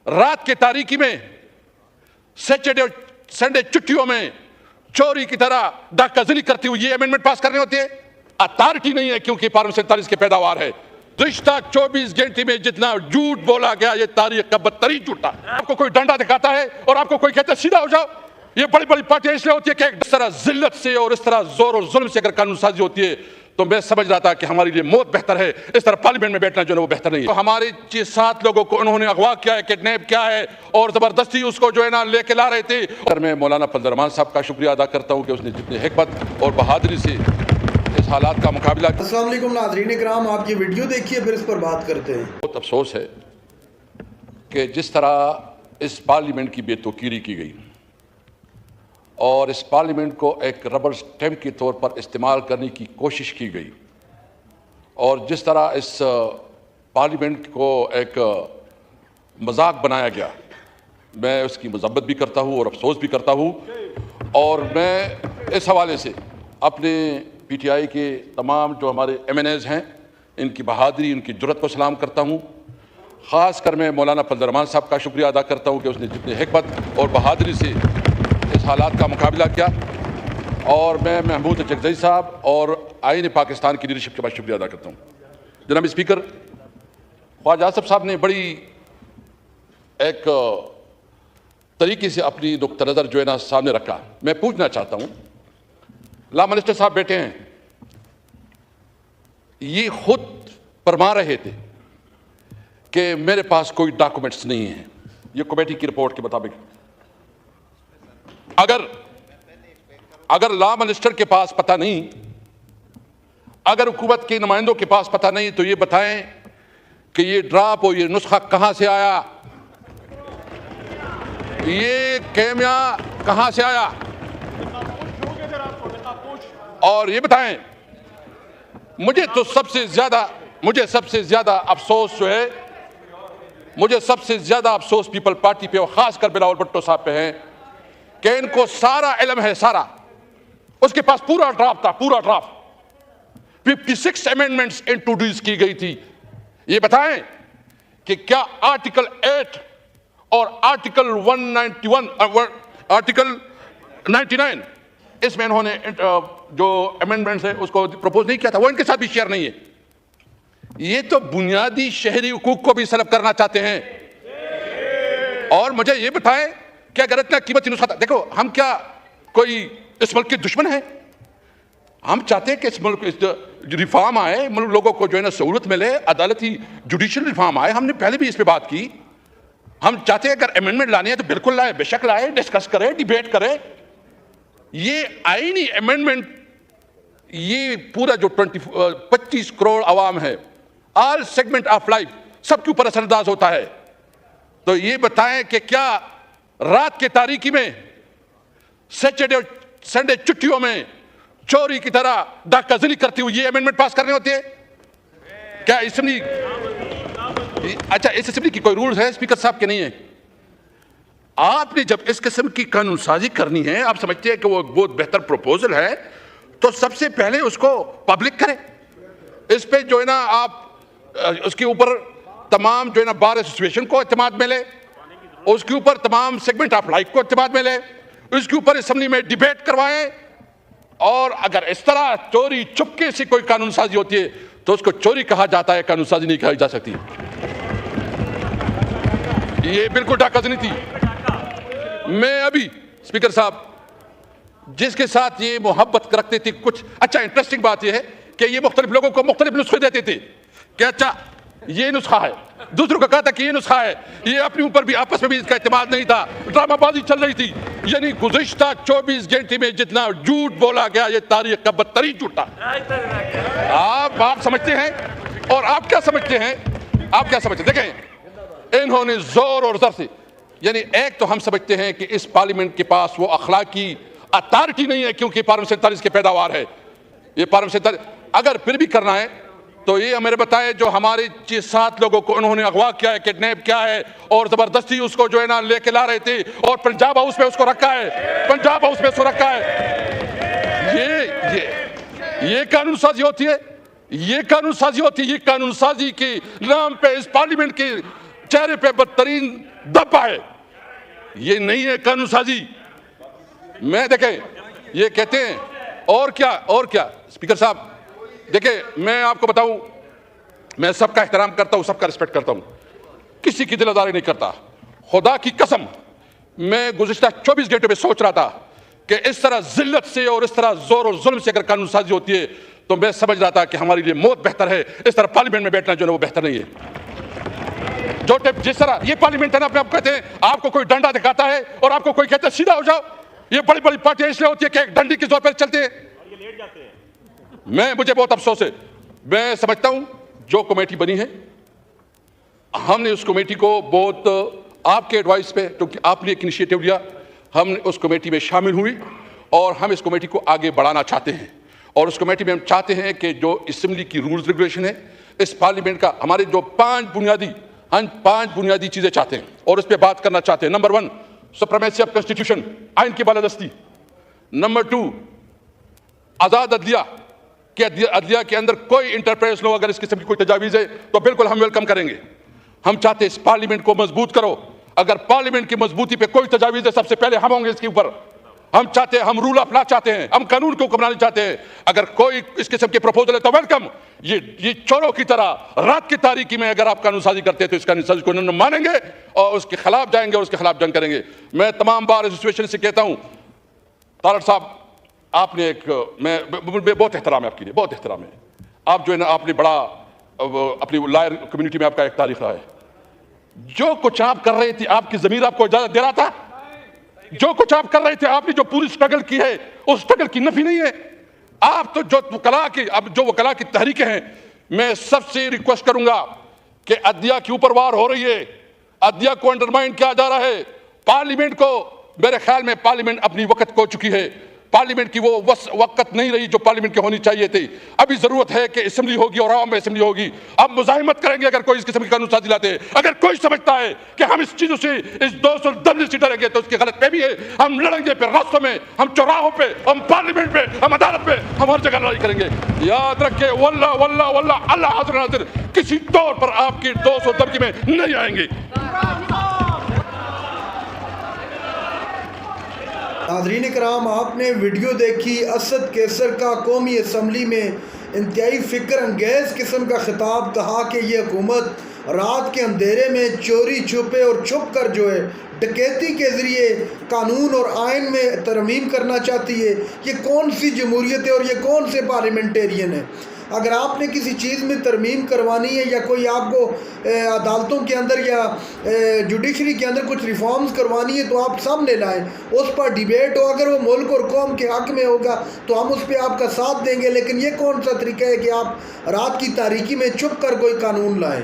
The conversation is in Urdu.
رات کے تاریکی میں سیٹرڈے اور سنڈے چھٹیوں میں چوری کی طرح ڈاکہ زنی کرتی ہوئی یہ امینڈمنٹ پاس کرنے ہوتے ہیں. اتھارٹی نہیں ہے کیونکہ پارلیمنٹ 47 کی پیداوار ہے. گزشتہ 24 گھنٹے میں جتنا جھوٹ بولا گیا یہ تاریخ کا بدترین جھوٹا. آپ کو کوئی ڈنڈا دکھاتا ہے اور آپ کو کوئی کہتا ہے سیدھا ہو جاؤ. یہ بڑی بڑی پارٹیاں اس لیے ہوتی ہے کہ اس طرح ذلت سے اور اس طرح زور اور ظلم سے اگر قانون سازی ہوتی ہے تو میں سمجھ رہا تھا کہ ہمارے لیے موت بہتر ہے. اس طرح پارلیمنٹ میں بیٹھنا جو ہے وہ بہتر نہیں ہے. تو ہمارے 7 لوگوں کو انہوں نے اغوا کیا ہے, کڈنیپ کیا ہے اور زبردستی اس کو جو ہے نا لے کے لا رہے تھے. اور میں مولانا فضل الرحمان صاحب کا شکریہ ادا کرتا ہوں کہ اس نے جتنی حکمت اور بہادری سے اس حالات کا مقابلہ کیا. السلام علیکم ناظرین اکرام, آپ کی ویڈیو دیکھیے پھر اس پر بات کرتے ہیں. بہت افسوس ہے کہ جس طرح اس پارلیمنٹ کی بے توقیری کی گئی اور اس پارلیمنٹ کو ایک ربر سٹیمپ کے طور پر استعمال کرنے کی کوشش کی گئی اور جس طرح اس پارلیمنٹ کو ایک مذاق بنایا گیا, میں اس کی مذمت بھی کرتا ہوں اور افسوس بھی کرتا ہوں. اور میں اس حوالے سے اپنے پی ٹی آئی کے تمام جو ہمارے ایم این ایز ہیں ان کی بہادری, ان کی جرأت کو سلام کرتا ہوں. خاص کر میں مولانا فضل الرحمان صاحب کا شکریہ ادا کرتا ہوں کہ اس نے جتنی حکمت اور بہادری سے اس حالات کا مقابلہ کیا. اور میں محمود چکزئی صاحب اور آئین پاکستان کی لیڈرشپ کے بعد شکریہ ادا کرتا ہوں. جناب اسپیکر, خواجہ آصف صاحب نے بڑی ایک طریقے سے اپنی نقطہ نظر جو ہے نا سامنے رکھا. میں پوچھنا چاہتا ہوں, لا منسٹر صاحب بیٹھے ہیں, یہ خود فرما رہے تھے کہ میرے پاس کوئی ڈاکومنٹس نہیں ہیں. یہ کمیٹی کی رپورٹ کے مطابق اگر لا منسٹر کے پاس پتہ نہیں, اگر حکومت کے نمائندوں کے پاس پتہ نہیں تو یہ بتائیں کہ یہ ڈراپ اور یہ نسخہ کہاں سے آیا, یہ کیمیا کہاں سے آیا. اور یہ بتائیں, مجھے سب سے زیادہ افسوس جو ہے, مجھے سب سے زیادہ افسوس پیپل پارٹی پہ اور خاص کر بلاول بھٹو صاحب پہ ہے کہ ان کو سارا علم ہے, سارا اس کے پاس پورا ڈرافٹ تھا, پورا ڈرافٹ 56 امینڈمنٹس انٹروڈیوس کی گئی تھی. یہ بتائیں کہ کیا آرٹیکل 8 اور آرٹیکل 191 آرٹیکل 99 اس میں انہوں نے جو امینڈمنٹس ہیں اس کو پروپوز نہیں کیا تھا, وہ ان کے ساتھ بھی شیئر نہیں ہے. یہ تو بنیادی شہری حقوق کو بھی سلب کرنا چاہتے ہیں. اور مجھے یہ بتائیں کہ اگر اتنا قیمتی نسخہ تھا, دیکھو ہم کیا کوئی اس ملک کے دشمن ہیں؟ ہم چاہتے ہیں کہ اس ملک ریفارم آئے, ملک لوگوں کو جو ہے نا سہولت ملے, عدالتی جوڈیشل ریفارم آئے. ہم نے پہلے بھی اس پہ بات کی. ہم چاہتے ہیں اگر امینڈمنٹ لانی ہے تو بالکل لائے, بے شک لائے, ڈسکس کرے, ڈیبیٹ کرے. یہ آئینی امینڈمنٹ, یہ پورا جو 25 کروڑ عوام ہے, آل سیگمنٹ آف لائف, سب کے اوپر اثر انداز ہوتا ہے. تو یہ بتائیں کہ کیا رات کے تاریکی میں سیٹرڈے اور سنڈے چھٹیوں میں چوری کی طرح ڈاکہ زنی کرتی ہوئی یہ امینڈمنٹ پاس کرنے ہوتے ہیں؟ کیا اسمبلی, اچھا اس اسمبلی کی کوئی رولز ہے اسپیکر صاحب کے نہیں ہے؟ آپ نے جب اس قسم کی قانون سازی کرنی ہے, آپ سمجھتے ہیں کہ وہ بہت بہتر پروپوزل ہے, تو سب سے پہلے اس کو پبلک کریں. اس پہ جو ہے نا آپ اس کے اوپر تمام جو ہے نا بار ایسوسیشن کو اعتماد میں لے, اس کے اوپر تمام سیگمنٹ آف لائف کو اعتماد میں لے, اس کے اوپر اسمبلی میں ڈیبیٹ کروائیں. اور اگر اس طرح چوری چپکے سے کوئی قانون سازی ہوتی ہے تو اس کو چوری کہا جاتا ہے, قانون سازی نہیں کہی جا سکتی. یہ بالکل ڈاکہ زنی تھی. میں ابھی اسپیکر صاحب جس کے ساتھ یہ محبت رکھتے تھے, کچھ اچھا انٹرسٹنگ بات یہ ہے کہ یہ مختلف لوگوں کو مختلف نسخے دیتے تھے کہ اچھا یہ نسخہ ہے, دوسروں کو کہا تھا کہ یہ نسخہ ہے. یہ اپنے اوپر بھی آپس میں بھی اس کا اعتماد نہیں تھا, ڈرامہ بازی چل رہی تھی. یعنی گزشتہ 24 گھنٹے میں جتنا جھوٹ بولا گیا یہ تاریخ کا بدترین جھوٹا. آپ سمجھتے ہیں, اور آپ کیا سمجھتے ہیں, آپ کیا سمجھتے ہیں؟ دیکھیں انہوں نے زور اور زر سے, یعنی ایک تو ہم سمجھتے ہیں کہ اس پارلیمنٹ کے پاس وہ اخلاقی اتھارٹی نہیں ہے کیونکہ پارلیمنٹ 47 کی پیداوار ہے. یہ پارلیمنٹ 47 اگر پھر بھی کرنا ہے تو یہ ہمیں بتائے جو ہمارے 7 لوگوں کو انہوں نے اغوا کیا ہے, کڈنیپ کیا ہے اور زبردستی اس کو جو ہے نا لے کے لا رہے تھے اور پنجاب ہاؤس میں اس کو رکھا ہے, پنجاب ہاؤس میں اس کو رکھا ہے. یہ قانون سازی ہوتی ہے, یہ قانون سازی ہوتی ہے. یہ قانون سازی کے نام پہ اس پارلیمنٹ کے چہرے پہ بدترین دب پائے. یہ نہیں ہے قانون سازی. میں دیکھیں یہ کہتے ہیں اور کیا اسپیکر صاحب دیکھیں میں آپ کو بتاؤں میں سب کا احترام کرتا ہوں, سب کا رسپیکٹ کرتا ہوں, کسی کی دل آزاری نہیں کرتا. خدا کی قسم میں گزشتہ 24 گھنٹے میں سوچ رہا تھا کہ اس طرح ذلت سے اور اس طرح زور اور ظلم سے اگر قانون سازی ہوتی ہے تو میں سمجھ رہا تھا کہ ہمارے لیے موت بہتر ہے. اس طرح پارلیمنٹ میں بیٹھنا جو ہے وہ بہتر نہیں ہے. جو جس طرح یہ پارلیمنٹ ہے نا, اپنے آپ کہتے ہیں آپ کو کوئی ڈنڈا دکھاتا ہے اور آپ کو کوئی کہتا ہے سیدھا ہو جاؤ. یہ بڑی بڑی پارٹیاں اس لیے ہوتی ہے کہ ایک ڈنڈی کے زور پر چلتے ہیں. مجھے بہت افسوس ہے. میں سمجھتا ہوں جو کمیٹی بنی ہے ہم نے اس کمیٹی کو بہت آپ کے ایڈوائس پہ, کیونکہ آپ نے ایک انیشیٹو لیا, ہم نے اس کمیٹی میں شامل ہوئی اور ہم اس کمیٹی کو آگے بڑھانا چاہتے ہیں. اور اس کمیٹی میں ہم چاہتے ہیں کہ جو اسمبلی کی رولز ریگولیشن ہے اس پارلیمنٹ کا, ہمارے جو 5 بنیادی چیزیں چاہتے ہیں اور اس پہ بات کرنا چاہتے ہیں. نمبر 1 سپریمیسی آف کنسٹیٹیوشن, آئین کی بالادستی. نمبر 2 آزاد عدلیہ, کہ عدلیہ کے اندر کوئی انٹرفیئرنس نہ ہو. اگر اس قسم کی کوئی تجاویز ہے تو بالکل ہم ویلکم کریں گے. ہم چاہتے ہیں اس پارلیمنٹ کو مضبوط کرو. اگر پارلیمنٹ کی مضبوطی پہ کوئی تجاویز ہے سب سے پہلے ہم ہوں گے اس کے اوپر. ہم چاہتے ہیں, ہم رول آف لا چاہتے ہیں, ہم قانون کو بنانا چاہتے ہیں. اگر کوئی اس قسم کے پروپوزل ہے تو ویلکم. یہ چوروں کی طرح رات کی تاریکی میں اگر آپ قانون سازی کرتے ہیں تو اس قانون سازی کو نہ مانیں گے اور اس کے خلاف جائیں گے اور اس کے خلاف جنگ کریں گے. میں تمام بار ایسوسیشن سے کہتا ہوں طارق صاحب آپ نے ایک میں بہت احترام ہے آپ کے لیے, بہت احترام ہے. آپ جو ہے نا آپ نے بڑا اپنی لائر کمیونٹی میں آپ کا ایک تاریخ رہا ہے. جو کچھ آپ کر رہے تھے آپ کی ضمیر آپ کو اجازت دے رہا تھا. جو کچھ آپ کر رہے تھے آپ نے جو پوری سٹرگل کی ہے اس سٹرگل کی نفی نہیں ہے. آپ تو جو وکلاء کی تحریکیں ہیں, میں سب سے ریکویسٹ کروں گا کہ عدلیہ کے اوپر وار ہو رہی ہے, عدلیہ کو انڈرمائن کیا جا رہا ہے. پارلیمنٹ کو میرے خیال میں پارلیمنٹ اپنی وقت کھو چکی ہے. پارلیمنٹ کی وہ وقت نہیں رہی جو پارلیمنٹ کی ہونی چاہیے تھی. ابھی ضرورت ہے کہ اسمبلی ہوگی اور عوام میں اسمبلی ہوگی. اب مزاحمت کریں گے اگر کوئی اس قسم کی قانون سازی لاتے ہیں. اگر کوئی سمجھتا ہے کہ ہم اس چیزوں سے اس 210 سے ڈریں گے تو اس کی غلط فہمی ہے. ہم لڑیں گے پھر راستوں میں, ہم چوراہوں پہ, ہم پارلیمنٹ پہ, ہم عدالت پہ, ہم ہر جگہ لڑائی کریں گے. یاد رکھیں واللہ واللہ واللہ اللہ حاضر ناظر کسی طور پر آپ کی 200 دھمکی میں نہیں آئیں گے. ناظرین کرام آپ نے ویڈیو دیکھی. اسد کیسر کا قومی اسمبلی میں انتہائی فکر انگیز قسم کا خطاب. کہا کہ یہ حکومت رات کے اندھیرے میں چوری چھپے اور چھپ کر جو ہے ڈکیتی کے ذریعے قانون اور آئین میں ترمیم کرنا چاہتی ہے. یہ کون سی جمہوریت ہے اور یہ کون سے پارلیمنٹیرین ہیں؟ اگر آپ نے کسی چیز میں ترمیم کروانی ہے یا کوئی آپ کو عدالتوں کے اندر یا جوڈیشری کے اندر کچھ ریفارمز کروانی ہے تو آپ سامنے لائیں, اس پر ڈیبیٹ ہو. اگر وہ ملک اور قوم کے حق میں ہوگا تو ہم اس پہ آپ کا ساتھ دیں گے. لیکن یہ کون سا طریقہ ہے کہ آپ رات کی تاریکی میں چھپ کر کوئی قانون لائیں؟